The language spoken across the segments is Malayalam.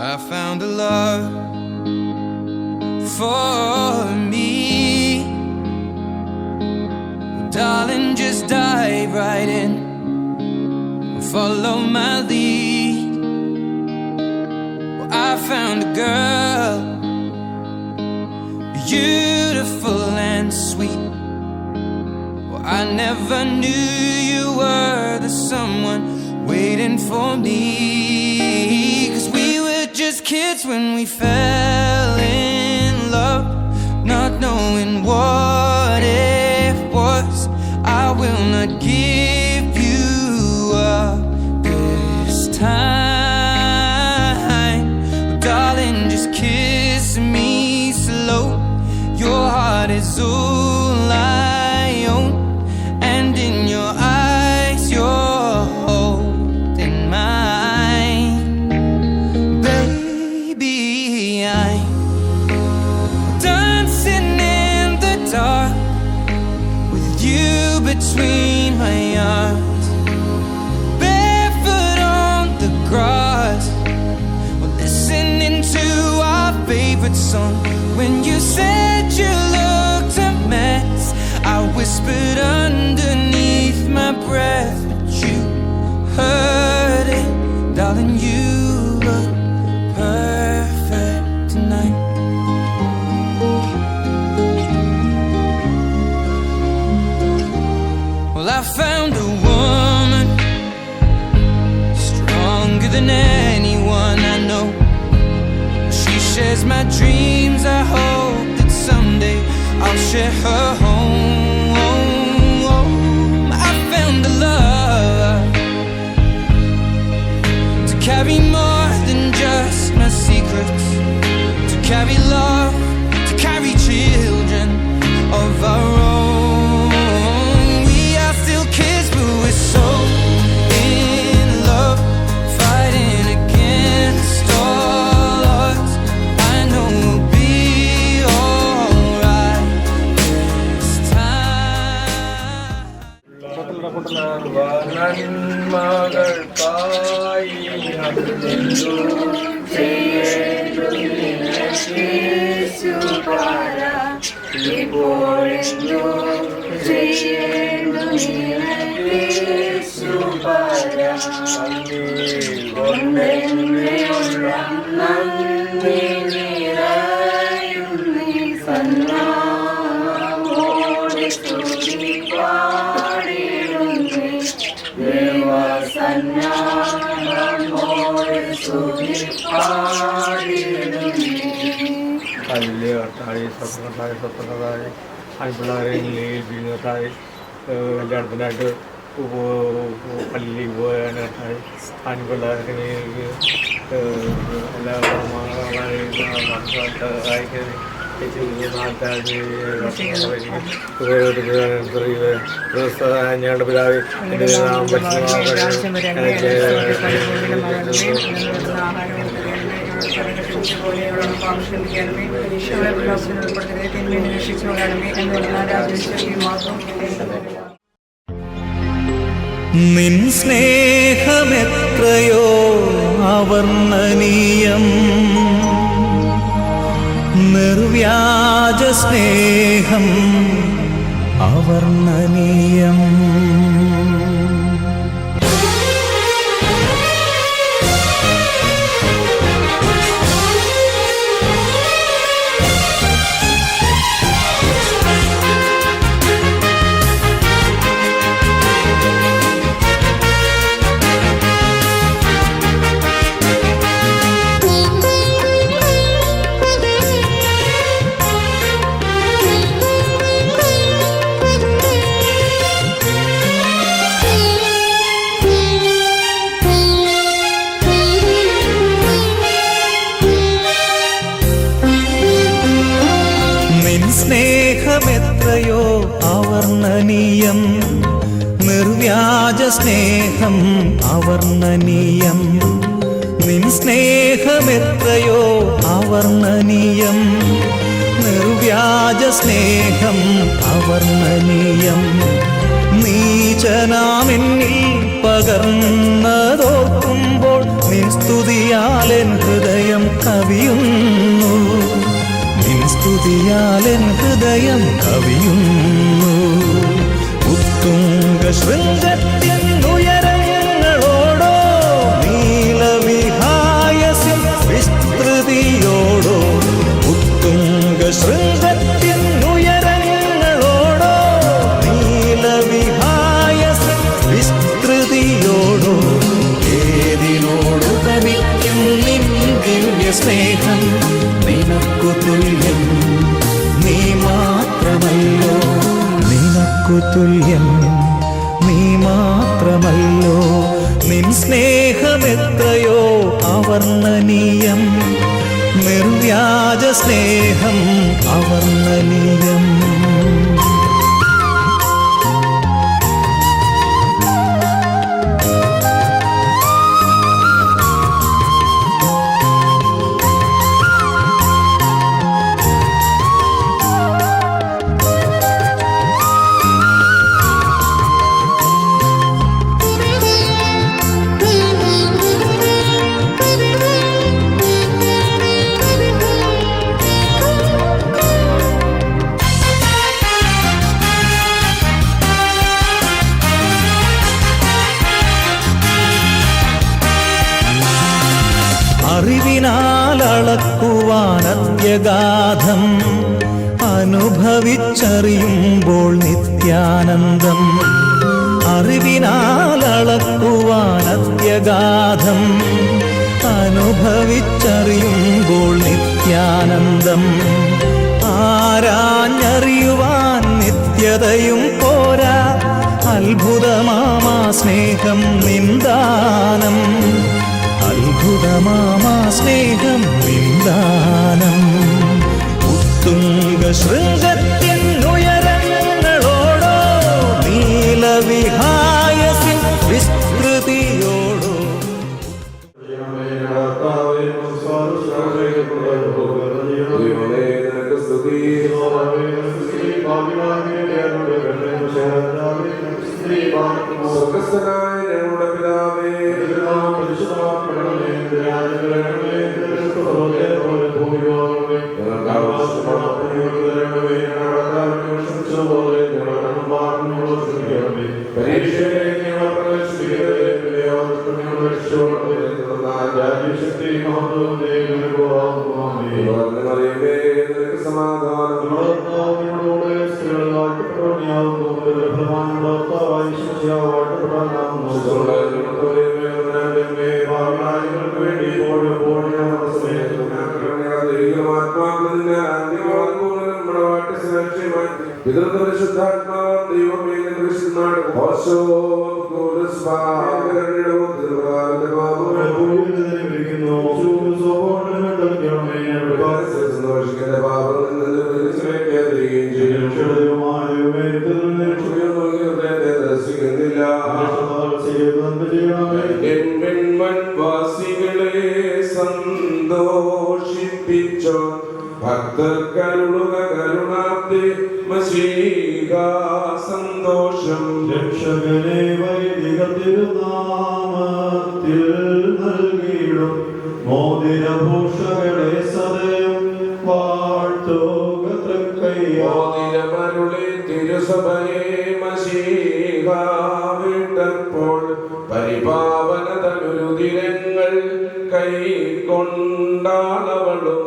I found a love for me. Well, darling, just dive right in and follow my lead. Well, I found a girl, beautiful and sweet. Well, I never knew you were the someone waiting for me. 'Cause we were just kids when we fell in love, not knowing what it was. I will not give you up this time. Oh, darling, just kiss me slow. Your heart is all I own, and in your eyes you're holding mine. Baby, I'm dancing in the dark with you between my arms, barefoot on the grass. We're listening to our favorite song. When you said you looked a mess, I whispered underneath my breath, but you heard it. Darling, you look perfect tonight. Well, I found a woman stronger than anyone I know. She shares my dreams. I hope that someday I'll share her home. I found a love to carry more than just my secrets, to carry love, to carry children of our own. We are still kids, but we're so in love, fighting against all odds. I know we'll be alright this time. കല്യാണത്തിനായിട്ട് പള്ളിയിൽ പോകാനായിട്ട് ആൺപിള്ളേർക്ക് എല്ലാ ഞങ്ങളുടെ പിതാവ് നിൻ സ്നേഹമെത്രയോ അവർണ്ണനീയം, നിർവ്യാജ സ്നേഹം അവർണ്ണനീയം. സ്നേഹമെത്രയോ അവർണ്ണനീയം, നിർവ്യാജ സ്നേഹം അവർണ്ണനീയം. നിൻ സ്നേഹമെത്രയോ അവർണ്ണനീയം, നിർവ്യാജ സ്നേഹം അവർണ്ണനീയം. നീചനാമെന്നിൽ പകർന്നതോർക്കുമ്പോൾ നിൻ സ്തുതിയാലെൻ ഹൃദയം കവിയുന്നു, നിൻ സ്തുതിയാലെൻ ഹൃദയം കവിയുന്നു. ഉത്തുംഗ ശൃംഗത്തിൻ ഉയരങ്ങളോടോ നീലവിഹായസിൻ വിസ്തൃതിയോടോ, ഉത്തുംഗ ശൃംഗത്തിൻ ഉയരങ്ങളോടോ നീലവിഹായസിൻ വിസ്തൃതിയോടോ, ഏതിനോടു കവിക്കും നിൻ ദിവ്യ സ്നേഹം, നിനക്കു തുല്യം നീ മാത്രമല്ലോ, നിനക്കു തുല്യം നീ മാത്രമല്ലോ. നിൻ സ്നേഹമെത്രയോ അവർണ്ണനീയം, നിർവ്യാജ സ്നേഹം അവർണ്ണനീയം. അറിവിനാൽ അളക്കുവാൻ അത്യഗാധം, അനുഭവിച്ചറിയുമ്പോൾ നിത്യാനന്ദം. അറിവിനാൽ അളക്കുവാൻ അത്യഗാധം, അനുഭവിച്ചറിയുമ്പോൾ നിത്യാനന്ദം. ആരാഞ്ഞറിയുവാൻ നിത്യതയും പോരാ, അത്ഭുതമാമാ സ്നേഹം നിന്ദാനം, അത്ഭുതമാമാ സ്നേഹം നിന്ദാനം. ഉത്തുംഗ ശൃംഗത്തിൻ ഉയരങ്ങളോടോ നീലവിഹായസിൻ വിസ്തൃതിയോടോ. സ്വർഗ്ഗസ്ഥനായ ഞങ്ങളുടെ പിതാവേ, സന്തോഷിപ്പിച്ചോ ഭക്തർക്കരുളുക കരുണാബ്ദി മശീഹാ സന്തോഷം. രക്ഷകനെ വൈദിക തിരുനാമത്തിൽ നൽകിയിടും മോതിരഭൂഷകളെ സദയം വാഴ്ത്തുക തൃക്കയ്യ. മോതിരമരുളി തിരുസഭയെ മശീഹാ വിട്ടപ്പോൾ പരിപാവനതനുരുതിരങ്ങൾ കൈക്കൊണ്ടാളവളും.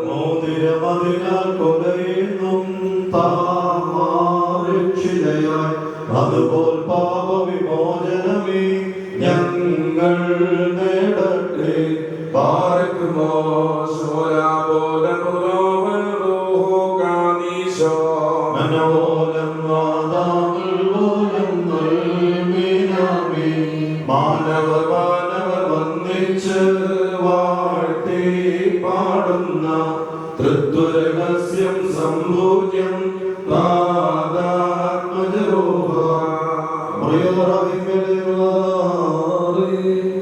മോതിരമതിനാൽ കൊലയുന്നും താമാരക്ഷിതയായി അതുപോൽ പാപവിമോചനമേ ഞങ്ങൾ നേടട്ടെ. പാർക്കുമോ ശോരാപോലമുരോവോകാനീശോ മനോലം വാദാമുൽ പോലം നൽമീനാമി. മാനവർ വന്നിച്ച് വാഴ്ത്തി പാടുന്ന തൃത്വരഹസ്യം സംഭൂജ്യം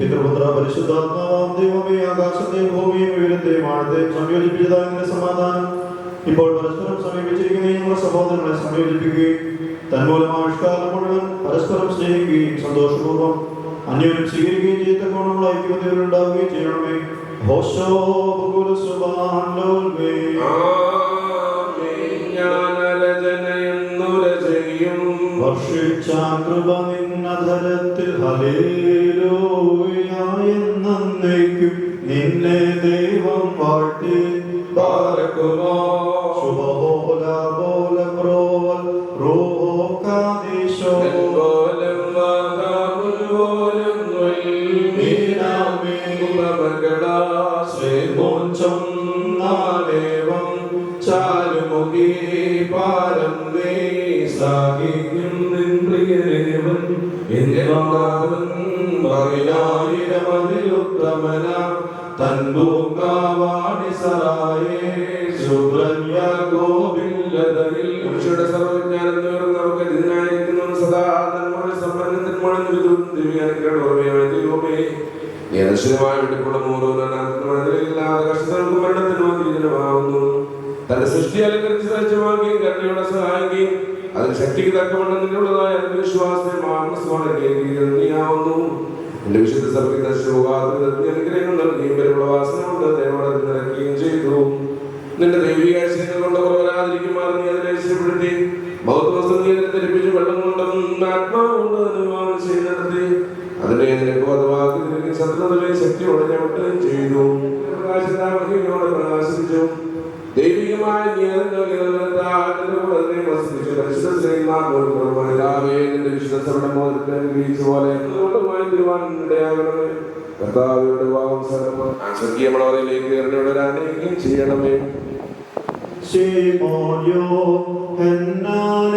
പിതൃപുത്ര പരിശുദ്ധാത്മാവാം ദൈവമേ, ആകാശത്തെയും ഭൂമിയും ഉയരത്തെയും ആഴത്തെയും സംയോജിപ്പിച്ചതായ സമാധാനം ഇപ്പോൾ പരസ്പരം സമീപിച്ചിരിക്കുന്ന ഞങ്ങളുടെ സഹോദരങ്ങളെ സംയോജിപ്പിക്കുകയും തന്മൂലം ആവിഷ്കാരം മുഴുവൻ പരസ്പരം സ്നേഹിക്കുകയും സന്തോഷപൂർവ്വം അന്യോന്യം സ്വീകരിക്കുകയും ചെയ്തക്കോണമുള്ള ഐക്യമത്യങ്ങൾ ഉണ്ടാവുകയും ചെയ്യണമേ. ഹോശോ ബഹുല സുബ്ഹാൻ ലോൽവേ. വർഷിച്ച കൃപ നിന്നധരത്തിൽ ഹല്ലേലൂയ എന്നേക്കും നിന്നെ ദൈവം വാഴ്ത്തി ബാരക്കുമോ. ശുഭഹോല ബോല ബ്രോവൽ റൂഹോ കാദീശോ ചാലുമുഖി പാരം സാഹിത്യം പ്രിയദേവൻ ിലുത്തമന തൻപൂങ്കാവാടി സറായേ സുബ്രഹ്യ ഗോവിന്ദരിൽ സർവജ്ഞാനം നമുക്ക് ഇതിനായിരിക്കുന്നു സദാ നന്മയുടെ സമ്പന്നമായ തന്റെ സൃഷ്ടി അലങ്കരിച്ച് സജ്ജമാക്കുകയും കരുണയുടെ സഹായിക്കുകയും അതിന് ശക്തിക്ക് തക്കവണ്ണം നിന്നുള്ളതായ വിശ്വാസമാകുന്നു. എന്റെ വിശുദ്ധ സഭയ്ക്ക് അനുഗ്രഹങ്ങൾ നൽകുകയും വരുള്ള വാസന കൊണ്ട് ദൈവം നിറയ്ക്കുകയും ചെയ്തു. നിന്റെ ദൈവിക ആശയങ്ങൾ കൊണ്ട് കുറവരാതിരിക്കുമാർ നീ അതിനെ ഇഷ്ടപ്പെടുത്തി ബൗദ്ധവസ്തു നീ അതിനെ ധരിപ്പിച്ച് വെള്ളം കൊണ്ടും ആത്മാവ് കൊണ്ട് നിർമ്മാണം ചെയ്ത് നടത്തി അതിനെ നിനക്ക് പദവാക്കി ശത്രുതയെ ശക്തിയോടെ ചവിട്ടുകയും ചെയ്തു. പ്രകാശിതാമഹിയോടെ പ്രകാശിച്ചു. ദൈവികമായ ചെയ്യണമേ.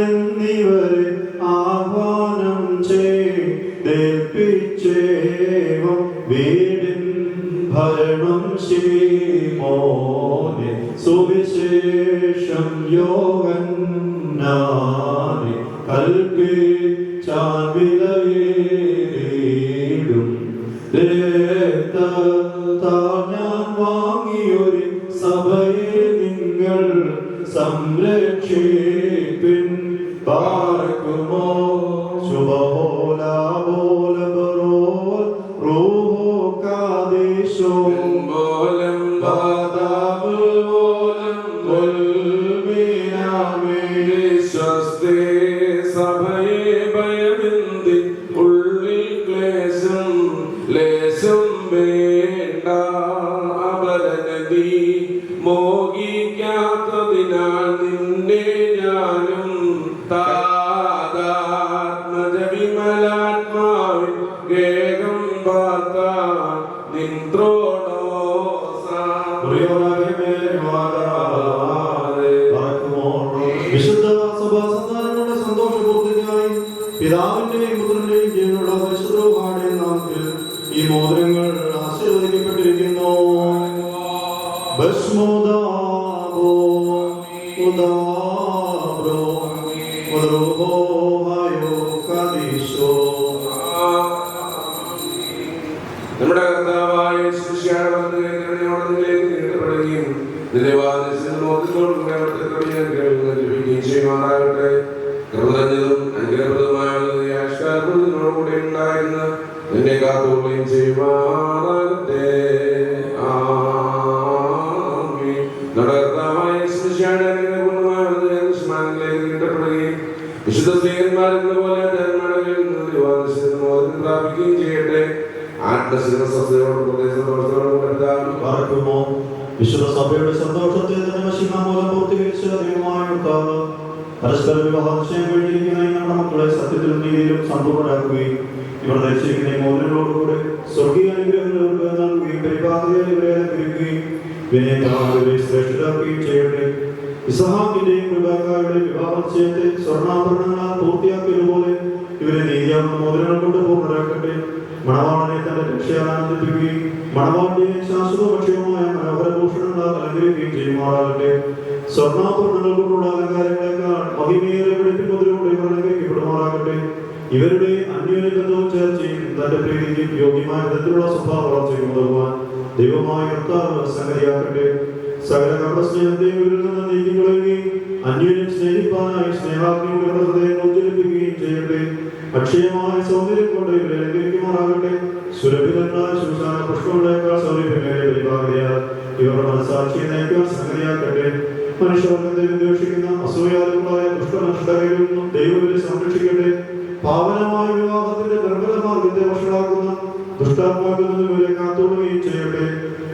എന്നിവരെ ആഹ്വാനം ചെയ്തേൽപ്പിച്ചേവം വീടിൻ ഭരണം ശീമോനെ സുവിശേഷം യോഗന്നാനെ കൽപ്പിച്ചാൻ വിലയേറിയിടും ഞാൻ വാങ്ങിയൊരു സഭയെ നിങ്ങൾ സംരക്ഷിപ്പിൻ. ബാരക്കുമോ ശുഭഹോല ബോല ബറോൽ റൂഹോ കാദീശോ സഭയെ ഭയമിന്തി ഉള്ളിൽ ക്ലേശം ലേശം വേണ്ട അപരനദി മോഹിക്കാത്തതിനാൽ നിന്നെ ഞാനും താതാത്മജ വിമലാത്മാവിൻ ഗേഹം പാർത്ത നിന്ത്രോണോ വിശുദ്ധ സഭാസന്താനങ്ങളുടെ സന്തോഷപൂർത്തിക്കായി പിതാവിന്റെയും പുത്രന്റെയും ജീവനുള്ള പരിശുദ്ധരുടെയും നാമത്തിൽ ഈ മോതിരങ്ങൾ ആശീർവദിക്കപ്പെട്ടിരിക്കുന്നു. ഭസ്മോദാബോ ഉദാബ്രോ ഉദറുഹോഹായോ കാദീശോ. നമ്മുടെ കർത്താവായ യേശുമിശിഹായുടെ കരുണയോടെ നിങ്ങളിലേക്ക് നീട്ടപ്പെടുകയും നിന്റെ വാദത്തിൽ മോദത്തോട് ചെയ്യുമാറാകട്ടെ. കൃതജ്ഞതും അനുഗ്രഹപ്രദമായ ആശ്വാസത്തോടുകൂടി ഉണ്ടായിരുന്ന നിന്നെ കാത്തുകൊള്ളുകയും ചെയ്യുമാറാകട്ടെ. നമ്മുടെ കർത്താവായ യേശുമിശിഹായുടെ അനുഗ്രഹപൂർണ്ണമായ നീട്ടപ്പെടുകയും വിശുദ്ധ സ്ത്രീയന്മാരെന്ന പോലെ പ്രാപിക്കുകയും ചെയ്യട്ടെ. വിശുദ്ധ സഭയുടെ സന്തോഷത്തെ മൂലം പൂർത്തീകരിച്ച ദൈവമായ കർത്താവ് പരസ്പര വിവാഹം നിശ്ചയം കഴിഞ്ഞിരിക്കുന്ന നമ്മുടെ മക്കളെ സത്യത്തിലും നീതിയിലും സമ്പൂർണ്ണരാക്കുകയും ഇവർ ധരിച്ചിരിക്കുന്ന മോദനങ്ങളോടുകൂടെ സ്വർഗീയ അനുഗ്രഹങ്ങൾ നൽകുകയും പരിപാടിയാൽ ഇവരെ അലങ്കരിക്കുകയും വിനയത്താൽ ശ്രേഷ്ഠരാക്കുകയും ചെയ്യട്ടെ. ഇസഹാക്കിന്റെയും റിബേക്കായുടെയും വിവാഹ നിശ്ചയത്തെ സ്വർണ്ണാഭരണങ്ങളാൽ പൂർത്തിയാക്കിയതുപോലെ ഇവരെ നീതിയാവുന്ന മോദനങ്ങൾ കൊണ്ട് പൂർണ്ണരാക്കട്ടെ. മണവാളനെ തന്റെ രക്ഷയാൽ ആനന്ദിപ്പിക്കുകയും മണവാളിനെ ശാശ്വതപക്ഷവുമായ മനോഹരഭൂഷണങ്ങളാൽ അലങ്കരിക്കുകയും ചെയ്യുമാറാകട്ടെ. സ്വർണ്ണാഭരണങ്ങൾ കൊണ്ടുള്ള അലങ്കാരങ്ങളെക്കാൾ മഹിമയേറെ വെളിപ്പിക്കുന്നതിലൂടെ ഇവർ അലങ്കരിക്കപ്പെടുമാറാകട്ടെ. ഇവരുടെ അന്യോന്യബന്ധവും ചേർച്ചയും തന്റെ പ്രീതിക്കും യോഗ്യമായ വിധത്തിലുള്ള സ്വഭാവ വളർച്ചയ്ക്കും ഉതകുവാൻ ദൈവമായ കർത്താവ് സംഗതിയാക്കട്ടെ. സകല കപടസ്നേഹത്തെയും ഇവരിൽ നിന്ന് നീക്കിക്കളയുകയും അന്യോന്യം സ്നേഹിപ്പാനായി സ്നേഹാഗ്നിയുടെ ഹൃദയം ഉജ്ജ്വലിപ്പിക്കുകയും ചെയ്യട്ടെ. അക്ഷയമായ സൗന്ദര്യം കൊണ്ട് ഇവരെ അലങ്കരിക്കുമാറാകട്ടെ. സുരഭിതങ്ങളായ ശുശ്രൂഷ പുഷ്പങ്ങളേക്കാൾ സൗരഭ്യമേറിയ പരിപാടിയാൽ ഇവരുടെ മനസ്സാക്ഷിയെ നയിക്കുവാൻ സംഗതിയാക്കട്ടെ. മനുഷ്യവർഗത്തെ വിദ്വേഷിക്കുന്ന അസൂയാലുകളായ ദുഷ്ടനഷ്ടകരിൽ നിന്നും ദൈവം ഇവരെ സംരക്ഷിക്കട്ടെ. പാവനമായ വിവാഹത്തിന്റെ ദുർബലമാർഗത്തെ വഷളാക്കുന്ന ദുഷ്ടാത്മാക്കളിൽ നിന്നും ഇവരെ കാത്തുകൊള്ളുകയും ചെയ്യട്ടെ.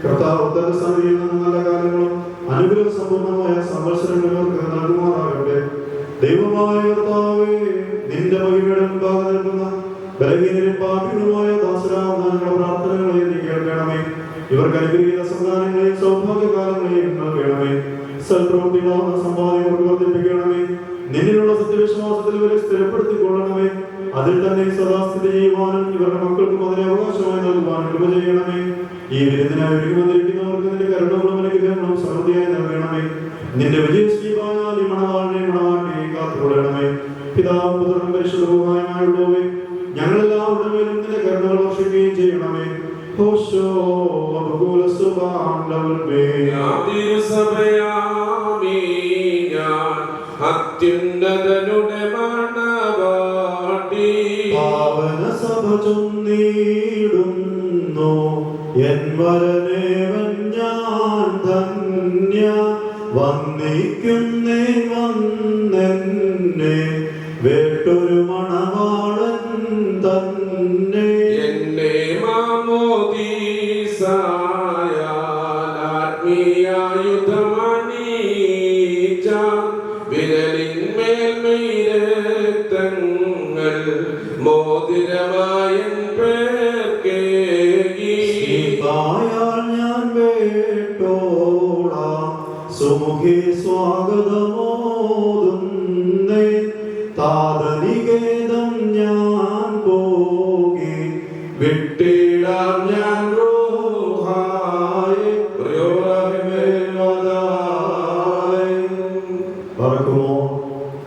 കർത്താവ് ഉത്തര സന്നിധിയിൽ നിന്ന് നല്ല കാലങ്ങളും അനുഗ്രഹ സമ്പൂർണമായ സംവത്സരങ്ങൾ ഇവർക്ക് നൽകുമാറാകട്ടെ. ദൈവമായ കർത്താവേ, നിന്റെ മഹിമയുടെ മുമ്പാകെ നിൽക്കുന്ന ബലഹീനരും പാപികളുമായ ദാസരാവുന്ന പ്രാർത്ഥനകളെ നീ കേൾക്കണമേ. ഇവർക്ക് അനുഗ്രഹീത സന്താനങ്ങളെയും സൗഭാഗ്യകാലങ്ങളെയും നൽകണമേ. സൽപ്രവൃത്തികളാവുന്ന സമ്പാദ്യം വർദ്ധിപ്പിക്കണമേ. നിന്നിലുള്ള സത്യവിശ്വാസത്തിൽ ഇവരെ സ്ഥിരപ്പെടുത്തിക്കൊള്ളണമേ. അതിൽ തന്നെ സദാസ്ഥിതി ചെയ്യുവാനും ഇവരുടെ മക്കൾക്കും അതിനെ അവകാശമായി നൽകുവാൻ കൃപ ചെയ്യണമേ. ഈ വിരുന്നിനായി ഒരുങ്ങി വന്നിരിക്കുന്നവർക്ക് നിന്റെ കരുണകളും അനുഗ്രഹങ്ങളും സമൃദ്ധിയായി നൽകണമേ. നിന്റെ വിജയശ്രീമായാൽ ഈ മണവാളിനെ മണവാട്ടി കാത്തുകൊള്ളണമേ. പിതാവും പുത്രനും പരിശുദ്ധവുമായുള്ളവേ, ഞങ്ങളെല്ലാവരുടെ മേലും നിന്റെ കരുണകൾ വർഷിക്കുകയും ചെയ്യണമേ. അത്യുന്നതനുടെ മണവാട്ടി പാവന സഭ ചൊന്നിടുന്നു എൻ വരനേവൻ ഞാൻ ധന്യ വന്ദിക്കുന്നേ വന്നെന്നെ വേട്ടൊരു മണവാളൻ തന്നെ എന്നെ ആത്മീയായുധമണീച്ച വിരലിന്മേൽ മെയ്രത്തങ്ങൾ മോതിരമായൻ പേർക്കേകി ഞാൻ വേട്ടോളാം സുമുഖി സ്വാഗതമോതുന്നേ താതനികേതം ഞാൻ പോകി വിട്ടിടാം ഞാൻ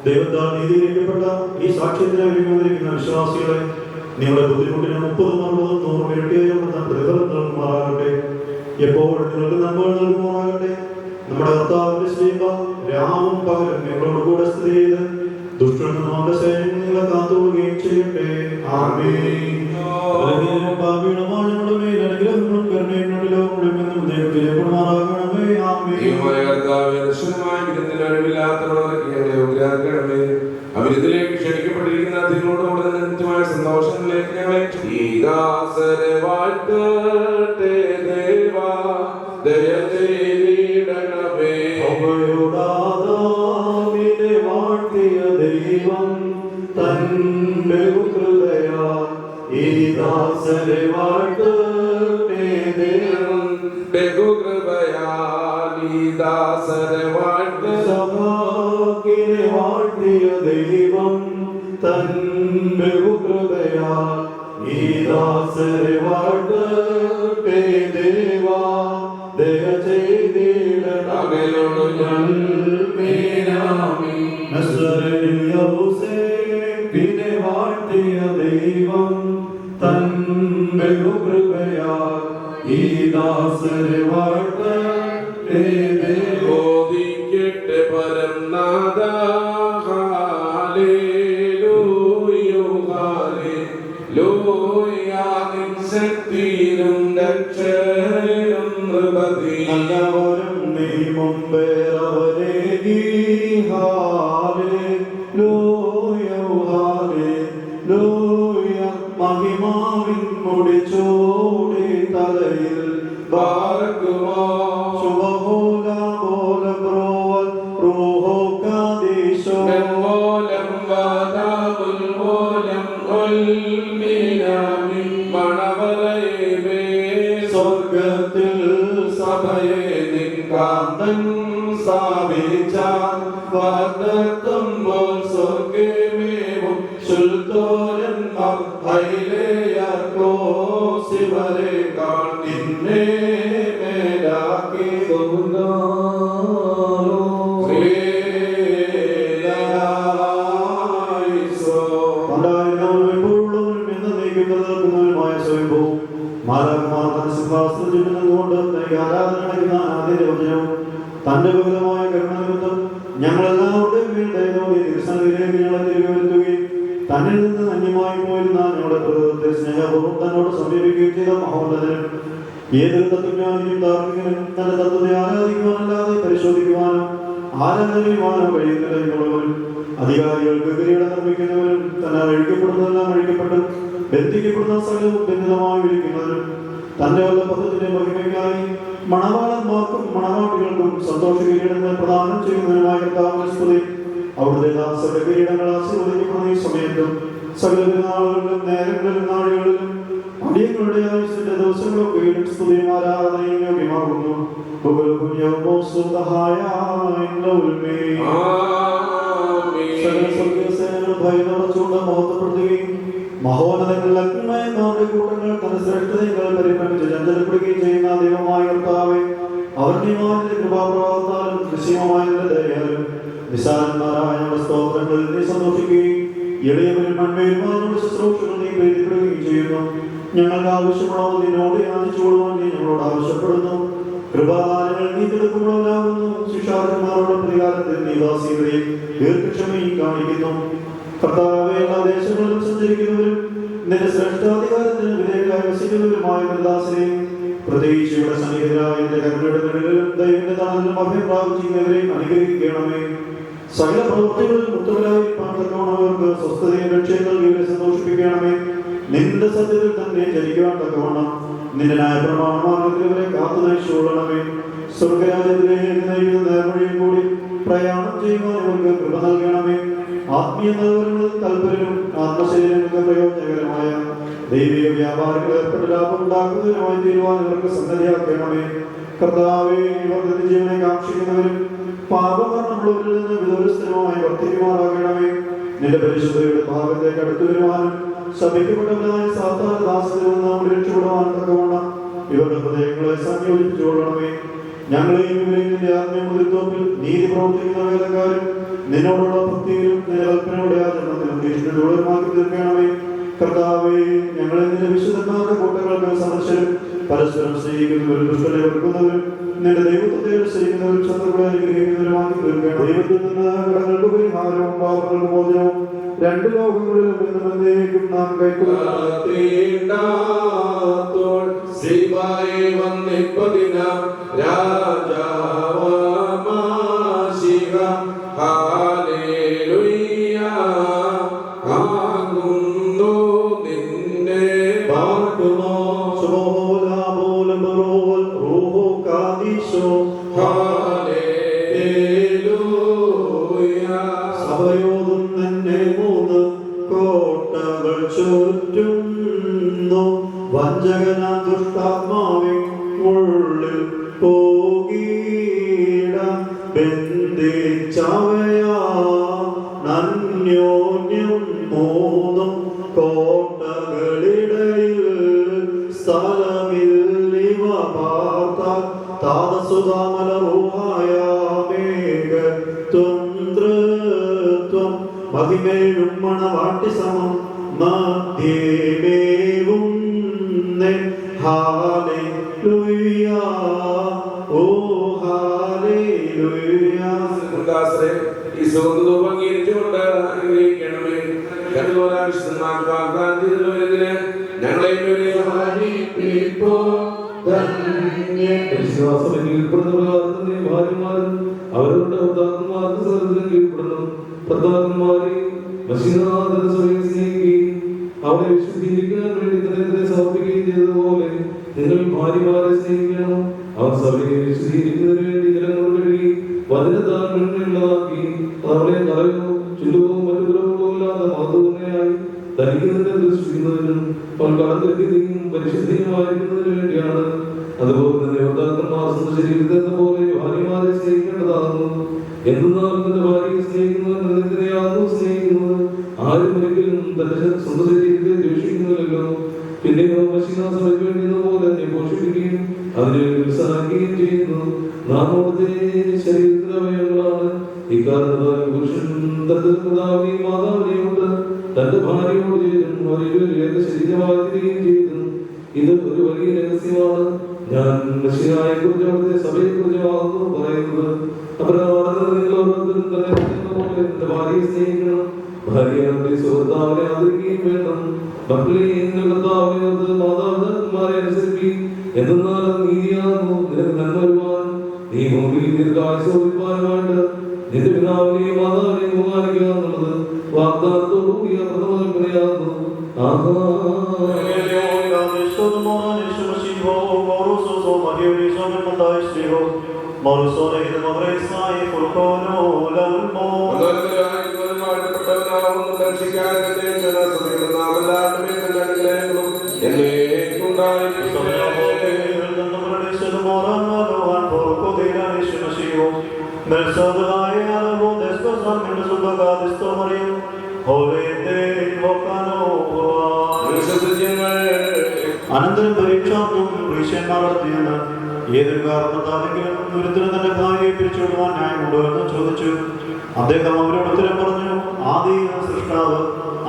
ദൈവത്താൽ നീതീകരിക്കപ്പെട്ട ഈ സാക്ഷ്യത്തിനെ ഒരുങ്ങിവന്നിരിക്കുന്ന വിശ്വാസികളെ നിങ്ങളുടെ ബുദ്ധിമുട്ടിന് 30, 40, 100 ഇരട്ടിയായി പ്രതിഫലം നൽകുമാറാകട്ടെ. എപ്പോഴും നിങ്ങൾക്ക് നന്മകൾ നൽകുമാറാകട്ടെ. നമ്മുടെ കർത്താവിന്റെ സ്നേഹ രാവും പകലും നിങ്ങളോട് കൂടെ സ്ഥിതി ചെയ്ത് ദുഷ്ടനും നമ്മുടെ സൈന്യം നിങ്ങളെ കാത്തുകൊള്ളുകയും ചെയ്യട്ടെ. ആമേൻ. പാപികളുമായ ഞങ്ങളുടെ മേൽ അനുഗ്രഹങ്ങളും കരുണയും ലോകമെന്നും ദൈവത്തിലെ ഗുണമാറാകണമേ. ആമേൻ. അവിരുദ്ധിലേക്ക് ക്ഷണിക്കപ്പെട്ടിരിക്കുന്ന അതിനോടുകൂടെ നിത്യമായ സന്തോഷങ്ങളിലേക്ക് ഞങ്ങളെ വാഴ്ത്തട്ടെ ദേവാ ദയ ചെയ്തിടണമേ. അവയോടാദാമിനെ വാഴ്ത്തിയ ദൈവം തന്റെ ഹൃദയാ ഈ ദാസരെ വാഴ്ത്തട്ടെ ദൈവം ബഹുകൃപയാൽ ഈ ദാസരെ സഭാക്കിനെ വാഴ്ത്തിയ ദൈവം തന്റെ ഹൃദയാ ഈ ദാസരെ വാഴ്ത്തട്ടെ ദേവാ ദയ ചെയ്തിടണമേ. പിന്നെ വാഴ്ത്തിയ ദൈവം തന്റെ കൃപയാ ഈ ദാസരെ വാഴ്ത്തട്ടെ ദേവാ. ബോധിക്കട്ടെ പരംനാഥ ഹല്ലേലൂയ ഹല്ലേലൂയ നിൻ ശക്തിയിലും രക്ഷയിലും നൃപതി നല്ലവരും നീ മുമ്പേ അവരേകി ഹല്ലേലൂയ ഹല്ലേലൂയ മഹിമാവിൻ മുടിച്ചോടി തലയിൽ ബാരക്കുമോ ശുഭമൂല മൂല ബ്രോവൽ റൂഹോ കാദീശോ മെൻമോലം വാദാമുൽ മോലം ഉൽമിനാമി മണവരയേ സ്വർഗത്തിൽ സഭയെ നിൻ കാന്തൻ സ്ഥാപിച്ചാൻ വാഗ്ദത്തമ്പോൾ സ്വർഗമേവും ശുദ്ധോരന്മാർ ഹൈലേയർക്കോ ശിവരെ കാണിന്നെ മേലാക്കി തന്റെ ബഹുലമായ കരുണാനിമിത്തം ഞങ്ങളെല്ലാവരുടെയും വീട്ടിലേക്ക് ഞങ്ങളെ തിരികെ വരുത്തുകയും തന്നിൽ നിന്ന് അന്യമായ ഞങ്ങളുടെ പ്രകൃതത്തെ സ്നേഹപൂർവ്വം തന്നോട് സമീപിക്കുകയും ചെയ്ത മഹോന്നതനും ഏതൊരു തത്വജ്ഞാനിയും ധാർമ്മികനും തന്റെ തത്വത്തെ ആരാധിക്കുവാനല്ലാതെ പരിശോധിക്കുവാനോ ആരാധനയുവാനോ കഴിയുന്നില്ല എന്നുള്ളവരും അധികാരികൾക്ക് കിരീടം നിർമ്മിക്കുന്നവരും തന്നെ അഴിക്കപ്പെടുന്നതെല്ലാം അഴിക്കപ്പെട്ടും ബന്ധിക്കപ്പെടുന്ന സ്ഥലവും ബന്ധിതമായി വിളിക്കുന്നവരും തന്റെ വല്ല പദ്ധതിയുടെ മഹിമയ്ക്കായി മണവാളന്മാർക്കും മണവാട്ടികൾക്കും സന്തോഷ കിരീടങ്ങൾ പ്രദാനം ചെയ്യുന്നതിനുമായ കർത്താവിനെ അവിടുത്തെ ദാസരുടെ കിരീടങ്ങൾ ആശീർവദിക്കപ്പെടുന്ന ഈ സമയത്തും സകല പെരുന്നാളുകളിലും നേരങ്ങളിലും നാളുകളിലും അടിയങ്ങളുടെ ആയുസിന്റെ ദിവസങ്ങളൊക്കെയും സ്തുതിയും ആരാധനയും യോഗ്യമാകുന്നു. മഹത്വപ്പെടുത്തുകയും മഹോന്നതങ്ങളിൽ അഗ്നിമയന്മാരുടെ കൂട്ടങ്ങൾ തന്റെ ശ്രേഷ്ഠതകൾ പരിഭ്രമിച്ച് ചഞ്ചലപ്പെടുകയും ചെയ്യുന്ന ദൈവമായ കർത്താവെ, അവരുടെ കൃപാപ്രഭാവത്താലും ദൃശ്യമായ ദയാലും നിസ്സാരന്മാരായ സ്തോത്രങ്ങളിൽ നീ സന്തോഷിക്കുകയും എളിയവരും മൺമേന്മാരുടെ ശുശ്രൂഷകൾ നീ പ്രീതിപ്പെടുകയും ചെയ്യുന്നു. ഞങ്ങൾക്ക് ആവശ്യമുള്ളവ നിന്നോട് യാചിച്ചുകൊള്ളുവാൻ നീ ഞങ്ങളോട് ആവശ്യപ്പെടുന്നു. കൃപാദാനങ്ങൾ നീ തിരക്കുമ്പോഴാകുന്നു. ശിക്ഷാർഹന്മാരുടെ പ്രതികാരത്തിൽ നീ ദാസീകതയും ദീർഘക്ഷമയും കാണിക്കുന്നു. കർത്താവേ, എല്ലാ ദേശങ്ങളിലും സഞ്ചരിക്കുന്നവരും നിന്റെ ശ്രേഷ്ഠാധികാരത്തിന് വിധേയരായി വസിക്കുന്നവരുമായ ദാസനെയും പ്രത്യേകിച്ച് ഇവിടെ സന്നിഹിതരായ എന്റെ കരുണയുടെ നിഴലിലും ദൈവത്തിന്റെ തണലിലും അഭയം പ്രാപിച്ചിരുന്നവരെയും അനുഗ്രഹിക്കണമേ. സകല പ്രവൃത്തികളിൽ മുത്തവരായിരിക്കാൻ തക്കവണ്ണവർക്ക് സ്വസ്ഥതയും രക്ഷയും നൽകിയവരെ സന്തോഷിപ്പിക്കണമേ. നിന്റെ സത്യത്തിൽ തന്നെ ജനിക്കുവാൻ തക്കവണ്ണം നിന്റെ ന്യായപ്രമാണമാർഗ്ഗത്തിൽ ഇവരെ കാത്തു നയിച്ചുകൊള്ളണമേ. സ്വർഗരാജ്യത്തിലേക്ക് നയിക്കുന്ന നേർവഴിയും കൂടി പ്രയാണം ചെയ്യുവാൻ ഇവർക്ക് കൃപ നൽകണമേ. ആത്മീയ നിലവരങ്ങളിൽ തൽപരരും ആത്മശരീരങ്ങൾക്ക് പ്രയോജനകരമായ ദൈവിക വ്യാപാരങ്ങൾ ഏർപ്പെട്ട് ലാഭം ഉണ്ടാക്കുന്നതിനുമായി തീരുവാൻ ഇവർക്ക് സംഗതിയാക്കണമേ. കർത്താവേ, ഇവർക്ക് ജീവനെ കാക്ഷിക്കുന്നവരും പാപമരണമുള്ളവരിൽ നിന്ന് വിദൂരസ്ഥലമായി വർദ്ധിക്കുമാറാകണമേ. നിന്റെ പരിശുദ്ധയുടെ ഭാഗത്തേക്ക് അടുത്തു വരുവാനും ശപിക്കപ്പെട്ടവരായ സാധാരണ ദാസത്തിൽ നിന്ന് രക്ഷപ്പെടുവാൻ തക്കവണ്ണം ഇവരുടെ ഹൃദയങ്ങളെ സംയോജിപ്പിച്ചുകൊള്ളണമേ. ഞങ്ങളെയും ഇവരെയും നിന്റെ ആത്മീയമുദ്രത്തോപ്പിൽ നീതി പ്രവർത്തിക്കുന്ന വേദക്കാരും നിന്നോടുള്ള ഭക്തിയിലും നിന്റെ കൽപ്പനയുടെ ആചരണത്തിലും തീഷ്ണതയോടുമാക്കി തീർക്കണമേ. കർത്താവേ, ഞങ്ങളെ നിന്റെ വിശുദ്ധന്മാരുടെ കൂട്ടങ്ങൾക്ക് സദസ്യരും പരസ്പരം സ്നേഹിക്കുന്നവരും ദുഷ്ടരെ വെറുക്കുന്നവരും നിന്റെ ദൈവത്തെ അനുസരിക്കുന്നവരും ശത്രുക്കളെ അനുഗ്രഹിക്കുന്നവരുമാക്കി തീർക്കണം. ദൈവത്തിൽ നിന്ന് കടങ്ങൾക്ക് പരിഹാരവും പാപങ്ങൾക്ക് മോചനവും രണ്ട് ലോകങ്ങളിലും എന്നേക്കും നാം കൈക്കൊള്ളും. സഭയോടും തന്നെ മൂന്ന് കോട്ടകൾ ചുറ്റുന്നു. വഞ്ചകനാം ദുഷ്ടാത്മാവിൻ ഉള്ളിൽ പോകീട ബന്ധിച്ചവയാ നന്യോന്യം മൂന്നും കോട്ടകളിടയിൽ സ്ഥലമില്ലിവ പാർത്താൽ താതസുതാമലൂഹായമേകത്വം തൃത്വം മഹിമേഴും മണവാട്ടി സമം മധ്യമേവും ഹല്ലേലൂയ ഓ ഹല്ലേലൂയ. ഈ സുഗന്ധധൂപം അംഗീകരിച്ചുകൊണ്ട് അനുഗ്രഹിക്കണമേ. അവരുടെ ഭർത്താക്കന്മാർക്ക് സർവ്വത്തിനും കീഴ്പ്പെടുന്നു. ഭർത്താക്കന്മാരെ വശീനാഥനെ സ്വയം സ്നേഹിക്കുകയും അവരെ വിശുദ്ധീകരിക്കാൻ വേണ്ടി തന്നെ സമർപ്പിക്കുകയും ചെയ്തതുപോലെ നിങ്ങൾ ഭാര്യമാരെ സ്നേഹിക്കണം. അവർ സഭയെ വിശുദ്ധീകരിക്കുന്നതിന് വേണ്ടി ജലങ്ങൾ കഴുകി വചനത്താൽ വെണ്ണയുള്ളതാക്കി അവളെ കറയോ ചുല്ലുവോ മറ്റു കുറവുകളോ ഇല്ലാത്ത മാതൃകയായി ധരിക്കുന്നതിനെ ദൃഷ്ടിക്കുന്നതിനും അവൾ കടന്നെത്തിയും പരിശുദ്ധിയുമായിരിക്കുന്നതിന് വേണ്ടിയാണ്. അതുപോലെ തന്നെ ഭർത്താക്കന്മാർ സ്വന്തം ശരീരത്തെ എന്ന പോലെ ഭാര്യമാരെ സ്നേഹിക്കേണ്ടതാകുന്നു. എന്നാൽ തന്റെ ഭാര്യയെ സ്നേഹിക്കുന്നവൻ എന്തിനെയാകുന്നു സ്നേഹിക്കുന്നത്? ആരും ഒരിക്കലും തന്റെ സ്വന്തം ശരീരത്തെ ദ്വേഷിക്കുന്നില്ലല്ലോ. പിന്നെ സഭയ്ക്ക് വേണ്ടിയെന്ന പോലെ തന്നെ പോഷിപ്പിക്കുകയും അതിനെ ഉത്സാഹിക്കുകയും ചെയ്യുന്നു. നാം അവിടുത്തെ ശരീരത്തിലെ അവയവങ്ങളാണ്. ഇക്കാരണത്താൽ പുരുഷൻ തന്റെ പിതാവിനെയും മാതാവിനെയും കൊണ്ട് തന്റെ ഭാര്യയോട് ചെയ്തും അവരിൽ ഏക ശരീരമാകുകയും ചെയ്തു. ഇത് ഒരു വലിയ രഹസ്യമാണ്. ഞാൻ മെസ്സിഹായെ കുറിച്ച് അവിടുത്തെ സഭയെ കുറിച്ചാകുന്നു പറയുന്നത്. അപ്രകാരം നിങ്ങൾ ഓരോരുത്തരും തന്നെ എന്റെ ഭാര്യയെ സ്നേഹിക്കണം. ഭാര്യയുടെ സുഹൃത്താവിനെ ആദരിക്കുകയും വേണം. മക്കളെ കർത്താവിനെ മാതാപിതാക്കന്മാരെ അനുസരിക്കുകയും എന്നാൽ നീതിയാകുന്നു നിനക്ക് നന്മ വരുവാൻ നീ മുമ്പിൽ ദീർഘായുസോദിപ്പാനുമായിട്ട് നിന്റെ പിതാവിനെയും മാതാവിനെയും ബഹുമാനിക്കുക എന്നുള്ളത് വാഗ്ദാനത്തോടുകൂടിയ പ്രഥമ കൽപ്പനയാകുന്നു. അനന്തരം പരീക്ഷാർത്ഥം പുരുഷന്മാർ നടത്തിയെന്ന് ഏതൊരു കാരണത്താലെങ്കിലും ഒരുത്തരം തന്റെ ഭാര്യയെ പിരിച്ചുവിടുവാൻ ന്യായമുണ്ടോ എന്ന് ചോദിച്ചു. അദ്ദേഹം അവരോട് ഉത്തരം പറഞ്ഞു, ആദി സൃഷ്ടാവ്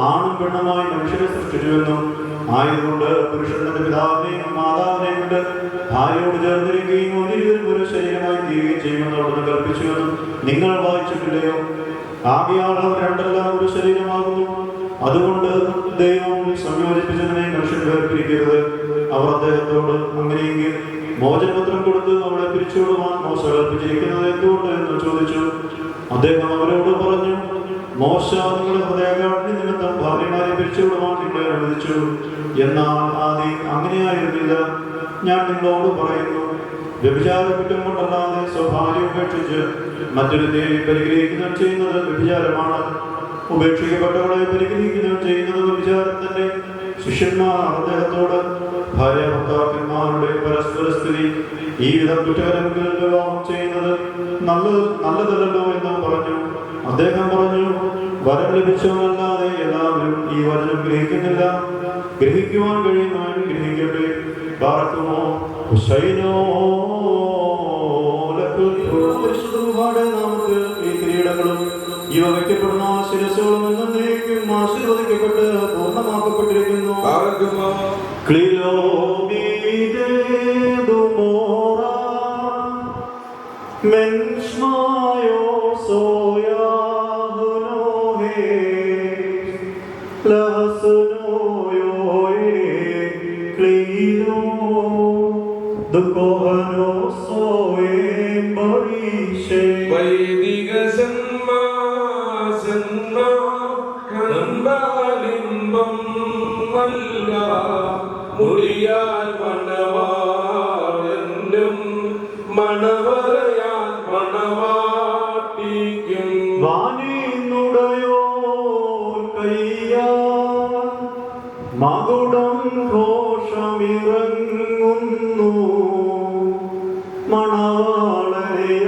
ആണും പെണ്ണുമായി മനുഷ്യരെ സൃഷ്ടിച്ചുവെന്നും ആയതുകൊണ്ട് പുരുഷൻ തന്റെ പിതാവിനെയും മാതാവിനെയും കൊണ്ട് ഭാര്യയോട് ചേർന്നിരിക്കുകയും ഒരിക്കലും ഒരു ശരീരമായി തീരുകയും ചെയ്യുമെന്ന് അവിടുന്ന് കൽപ്പിച്ചുവെന്നും നിങ്ങൾ വായിച്ചിട്ടില്ലയോ? ആകയാൽ അവർ രണ്ടെല്ലാം ഒരു ശരീരമാകുന്നു. അതുകൊണ്ട് ദൈവം സംയോജിപ്പിച്ചതിനെ മനുഷ്യൻ വേർപിരിക്കരുത്. അവർ അദ്ദേഹത്തോട് അങ്ങനെയെങ്കിൽ മോചനപത്രം കൊടുത്ത് അവളെ പിരിച്ചുവിടുവാൻ മോശ കൽപ്പിച്ചിരിക്കുന്നത് എന്തുകൊണ്ട് എന്ന് ചോദിച്ചു. അദ്ദേഹം അവരോട് പറഞ്ഞു, മോശ നിങ്ങളുടെ ഹൃദയകാഠിന്യ നിമിത്തം ഭാര്യമാരെ പിരിച്ചുവിടുവാൻ നിങ്ങളെ അനുവദിച്ചു. എന്നാൽ ആദ്യം അങ്ങനെയായിരുന്നില്ല. ഞാൻ നിങ്ങളോട് പറയുന്നു, വ്യഭിചാരക്കുറ്റം കൊണ്ടല്ലാതെ സ്വഭാര്യ ഉപേക്ഷിച്ച് മറ്റൊരു ദേവി പരിഗ്രഹിക്കുന്നത് ചെയ്യുന്നത് വ്യഭിചാരമാണ്. ഉപേക്ഷിക്കപ്പെട്ടവളെ പരിഗ്രഹിക്കുന്നത് ചെയ്യുന്നത് വ്യഭിചാരം തന്നെ. ശിഷ്യന്മാർ അദ്ദേഹത്തോട് ഭാര്യ ഭർത്താക്കന്മാരുടെ പരസ്പര സ്ഥിതി ഈ വിധം കുറ്റകരമെങ്കിൽ വിവാഹം ചെയ്യുന്നത് നല്ലതല്ലോ എന്ന് പറഞ്ഞു. അദ്ദേഹം പറഞ്ഞു, വരം ലഭിച്ചവനല്ലാതെ എല്ലാവരും ഈ വചനം ഗ്രഹിക്കുന്നില്ല. ഗ്രഹിക്കുവാൻ കഴിയുന്നവൻ ഗ്രഹിക്കട്ടെ. പാർക്കുമോ നമുക്ക് ഈ കിരീടങ്ങളും ഇവ വയ്ക്കപ്പെടുന്ന ശിരസുകളും എന്നേക്കും ആശീർവദിക്കപ്പെട്ട് പൂർണ്ണമാക്കപ്പെട്ടിരിക്കുന്നു. മുടിയാൽ മണവാളനും മണവറയാൽ മണവാട്ടിക്കും വാനിന്നുടയോ കയ്യാ മകുടം ഘോഷമിറങ്ങുന്നു. മണവാളയാചാര്യൻ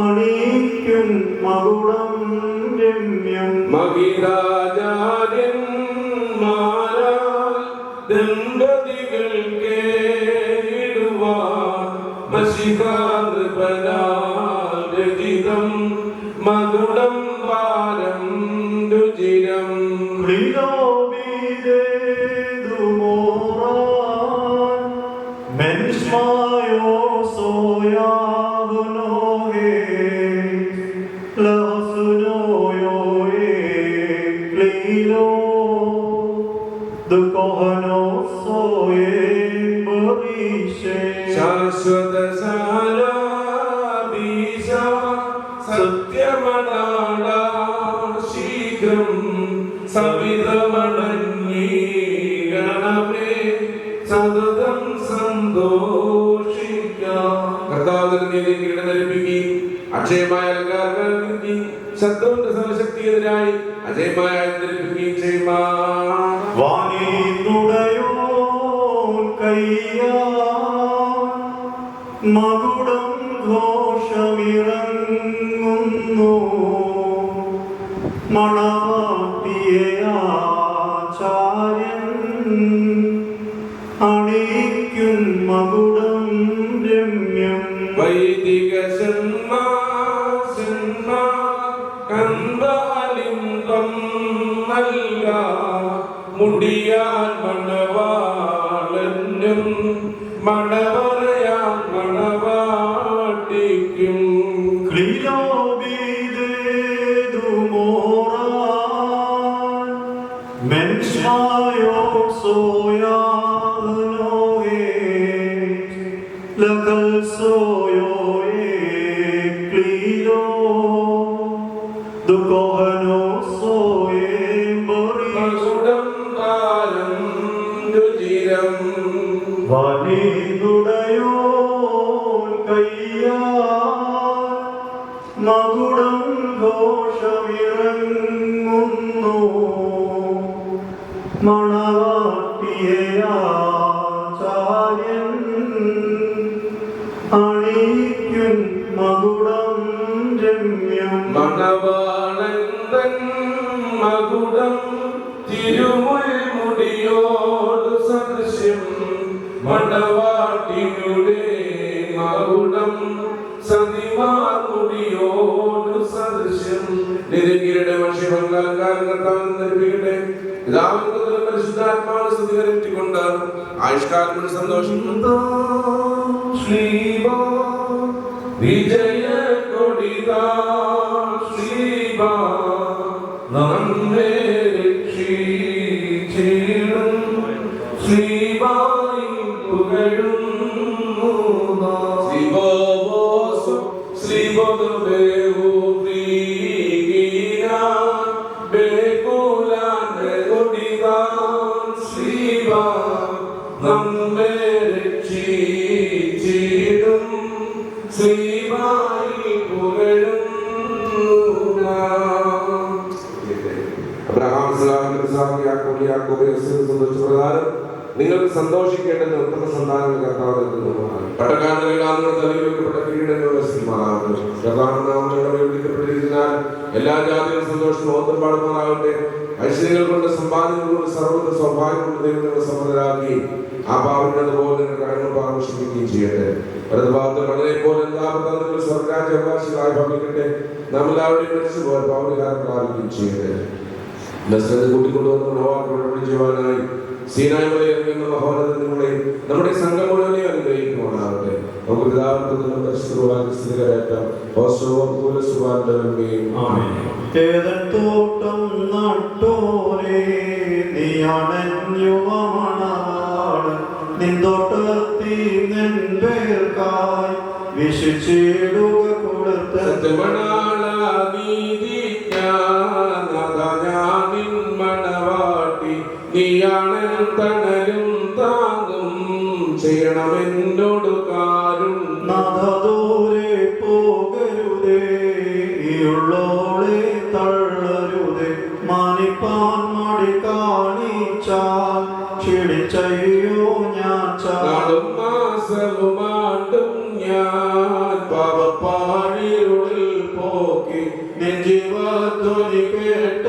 അണിക്കും മകുടം രമ്യം. മഹിരാചാര്യന്മാരാൽ ദമ്പതികൾക്ക് ഇടുവാൻ മഷികാകൃപനാൽ രചിതം മകുടം പാരം രുചിരം. ശാശ്വതശാലാബീശ സത്യമണാള ശീഘ്രം സവിതമണങ്ങീകണമേ സതതം സന്തോഷിക്കാം. കർത്താവിന്റെ നീതി കിരീടം അക്ഷയമായ അലങ്കാരങ്ങൾ നൽകി ശത്രുവിന്റെ സർവശക്തിക്കെതിരായി അജയമായ ധരിപ്പിക്കുകയും ചെയ്യുമാ. മകുടം ഘോഷമിറങ്ങുന്നു. മണവാട്ടിയാചാര്യൻ അണിക്കും മകുടം രമ്യം. വൈദിക കന്താലിംബം നല്ല മുടിയാൽ മണവാളനും മണവറയാൽ മണവാട്ടിക്കും. ക്ലീലോബി മകുടം ഘോഷമിറങ്ങുന്നു മണവാട്ടിയാചാര്യൻ അണിക്കും മകുടം രമ്യം മണവാളന്തൻ മകുടം തിരുമുൾമുടിയോട് സദൃശ്യം മണവാട്ടിയുടെ മകുടം സതിമാർമുടിയോട് സദൃശ്യം നിരങ്കിയുടെ വർഷമംഗലകാരത്തെ പരിശുദ്ധാത്മാവിനെ സ്തുതികരറ്റിക്കൊണ്ട് ആയുഷ്കാലം സന്തോഷം വിജയ കൊടിതാ ശ്രീബ നമ്മെ രക്ഷിച്ചിടും ശ്രീബായി പുകഴുന്നു ശ്രീബോസു ശ്രീബോധബേവു പ്രീഗീന ബേകുലാന്റെ കൊടിതാൻ ശ്രീബ നമ്മെ രക്ഷിച്ചിടും ശ്രീബായി പ്രകാരം നിങ്ങൾക്ക് സന്തോഷിക്കേണ്ടത് ഉത്തമ സന്താനങ്ങൾ കർത്താവ് നൽകുന്നതുമാണ്. പട്ടക്കാരനെല്ലാം തലയിൽപ്പെട്ട കിരീടങ്ങളുടെ വിളിക്കപ്പെട്ടിരിക്കുന്നതിനാൽ എല്ലാ ജാതികളും സന്തോഷം ഓർത്തപ്പാടുമാറാകട്ടെ. ഐശ്വര്യങ്ങൾ കൊണ്ട് സമ്പാദ്യങ്ങൾ കൊണ്ട് സർവ്വത സൗഭാഗ്യം കൊണ്ട് ദൈവങ്ങളെ സമൃദ്ധരാക്കി ആ പാവനതുപോലെ നിങ്ങൾ കടങ്ങൾ ആഘോഷിക്കുകയും ചെയ്യട്ടെ. വലതുഭാഗത്ത് മകളെ പോലെ എല്ലാ നിങ്ങൾ സ്വർഗരാജ്യ അവകാശികളായി ഭവിക്കട്ടെ. നമ്മളെല്ലാവരുടെയും മരിച്ചു പോയ പാവനകാരം പ്രാപിക്കുകയും ചെയ്യട്ടെ. കൂട്ടിക്കൊണ്ടുവന്ന മനോഹരമായി ചെയ്യുവാനായി സീനായ് മലയിറങ്ങുന്ന മഹോന്നതങ്ങളെ നമ്മുടെ സംഘം മുഴുവനെ അനുഗ്രഹിക്കുവാനാകട്ടെ. നമുക്ക് പിതാവിനും പരിശുദ്ധമായിട്ടാം തോട്ടം നട്ടോരേ നീയാണെന്നുവമണവാളൻ നിന്തോട്ടത്തിൽ നിൻപേർക്കായി വിശിച്ചിടുക കൊടുത്ത നീയാണ് തണലും താങ്ങും ചെയ്യണമെന്നോട് നാഥദൂരെ പോകരുതേ ഈയുള്ളോളെ തള്ളരുതേ മാനിപ്പാൻ മടി കാണിച്ചാൽ ക്ഷണിച്ചയ്യോ ഞാൻ ചാടും മാസവുമാണ്ടും ഞാൻ പാപപ്പാടിയുള്ളിൽ പോക്കി നെഞ്ചിവ ധ്വനി കേട്ട